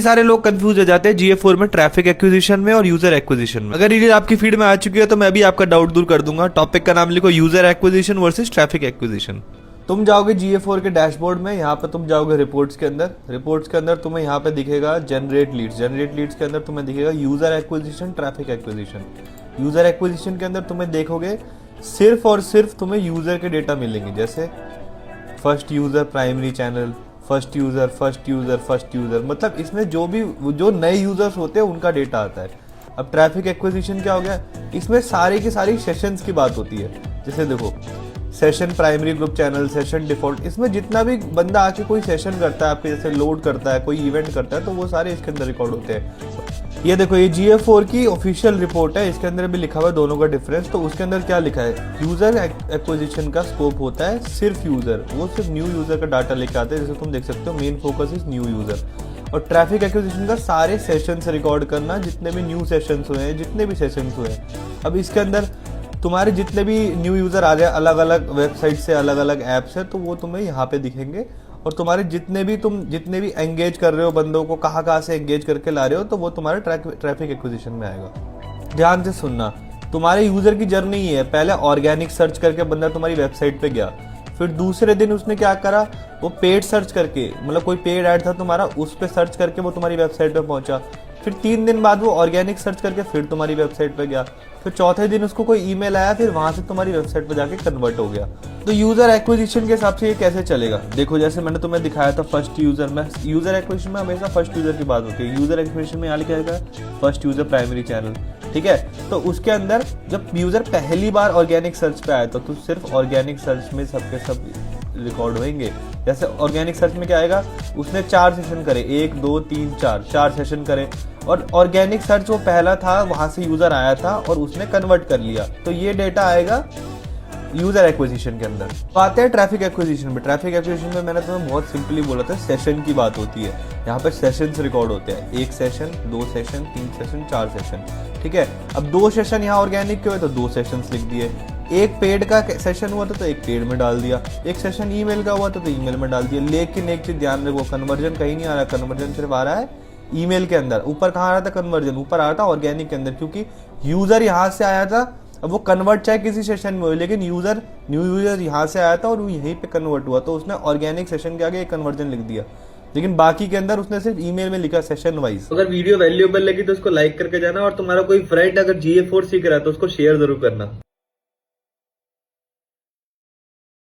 सारे लोग कंफ्यूज हो जाते हैं GA4 में ट्रैफिक एक्विजिशन में और यूजर एक्विजिशन में। अगर ये आपकी फीड में आ चुकी है तो मैं भी आपका डाउट दूर कर दूंगा। टॉपिक का नाम लिखो user acquisition versus traffic acquisition. तुम जाओगे GA4 के डैशबोर्ड में, यहाँ पे तुम जाओगे रिपोर्ट्स के अंदर। रिपोर्ट्स के अंदर तुम्हें यहाँ पे दिखेगा जनरेट लीड्स। जनरेट लीड्स के अंदर तुम्हें दिखेगा user acquisition, traffic acquisition. User acquisition के अंदर तुम्हें देखोगे सिर्फ और सिर्फ तुम्हें यूजर के डेटा मिलेंगे, जैसे first user primary channel, first user, मतलब इसमें जो नए यूजर्स होते हैं उनका डेटा आता है। अब ट्रैफिक एक्विजिशन क्या हो गया, इसमें सारी की सारी सेशंस की बात होती है। जैसे देखो session primary group channel, session default, इसमें जितना भी बंदा आके कोई सेशन करता है आपके, जैसे लोड करता है, कोई इवेंट करता है, तो वो सारे इसके अंदर रिकॉर्ड होते हैं। ये देखो ये GA4 की ऑफिशियल रिपोर्ट है, इसके अंदर भी लिखा हुआ है दोनों का डिफरेंस। तो उसके अंदर क्या लिखा है, यूजर एक्विजिशन का स्कोप होता है सिर्फ यूजर, वो सिर्फ न्यू यूजर का डाटा लेके आते हैं। जैसे तुम देख सकते हो main focus is new user. और ट्रैफिक एक्विजिशन का सारे सेशंस रिकॉर्ड करना, जितने भी न्यू सेशंस हुए हैं, जितने भी सेशंस हुए हैं। अब इसके अंदर तुम्हारे जितने भी न्यू यूजर आ रहे हैं अलग अलग वेबसाइट से, अलग अलग ऐप से, तो वो तुम्हें यहाँ पे दिखेंगे। और तुम्हारे जितने भी एंगेज कर रहे हो बंदों को, कहाँ से एंगेज करके ला रहे हो, तो वो तुम्हारे ट्रैफिक एक्विजिशन में आएगा। ध्यान से सुनना, तुम्हारे यूजर की जर्नी ही है। पहले ऑर्गेनिक सर्च करके बंदा तुम्हारी वेबसाइट पे गया, फिर दूसरे दिन उसने क्या करा, वो पेड सर्च करके, मतलब कोई पेड ऐड था तुम्हारा, उस पर सर्च करके वो तुम्हारी वेबसाइट पे पहुंचा। फिर 3 दिन बाद वो ऑर्गेनिक सर्च करके फिर तुम्हारी वेबसाइट पे गया। फिर चौथे दिन उसको कोई ईमेल आया, फिर वहां से तुम्हारी वेबसाइट पे जाके कन्वर्ट हो गया। तो यूजर एक्विजिशन के हिसाब से ये कैसे चलेगा, देखो जैसे मैंने तुम्हें दिखाया था फर्स्ट यूजर में, यूजर एक्विजिशन में हमेशा फर्स्ट यूजर की बात होती है। यूजर एक्विजिशन में यहाँ लिखा है फर्स्ट यूजर प्राइमरी चैनल, ठीक है। तो उसके अंदर जब यूजर पहली बार ऑर्गेनिक सर्च पे आया तो सिर्फ ऑर्गेनिक सर्च में सबके सब रिकॉर्ड होंगे। जैसे ऑर्गेनिक सर्च में क्या आएगा, उसने 4 सेशन करे, 1 2 3 4 सेशन करे, और ऑर्गेनिक सर्च वो पहला था, वहां से यूजर आया था और उसने कन्वर्ट कर लिया, तो ये डेटा आएगा यूजर एक्विजिशन के अंदर। तो आते हैं ट्रैफिक एक्विजिशन में। ट्रैफिक एक्विजिशन में मैंने तुम्हें बहुत सिंपली बोला था, सेशन की बात होती है। यहाँ पे सेशंस रिकॉर्ड होते हैं, 1 सेशन, 2 सेशन, 3 सेशन, 4 सेशन, ठीक है। अब 2 सेशन यहाँ ऑर्गेनिक के हुए तो 2 सेशंस लिख दिए। एक पेड का सेशन हुआ था तो एक पेड में डाल दिया, एक सेशन ईमेल का हुआ था तो ईमेल में डाल दिया। लेकिन एक चीज ध्यान रखो, कन्वर्जन कहीं नहीं आ रहा, कन्वर्जन सिर्फ आ रहा है ईमेल के अंदर। ऊपर कहाँ आ रहा था कन्वर्जन, ऊपर आ रहा था ऑर्गेनिक के अंदर, क्योंकि यूजर यहाँ से आया था। अब वो कन्वर्ट चाहे किसी सेशन में हो, लेकिन न्यू यूजर यहाँ से आया था और वो यहीं पे कन्वर्ट हुआ, तो उसने ऑर्गेनिक सेशन के आगे एक कन्वर्जन लिख दिया। लेकिन बाकी के अंदर उसने सिर्फ ईमेल में लिखा सेशन वाइज। अगर वीडियो वैल्यूएबल लगी तो उसको लाइक करके जाना, और तुम्हारा कोई फ्रेंड अगर GA4 सीख रहा है तो उसको शेयर जरूर करना।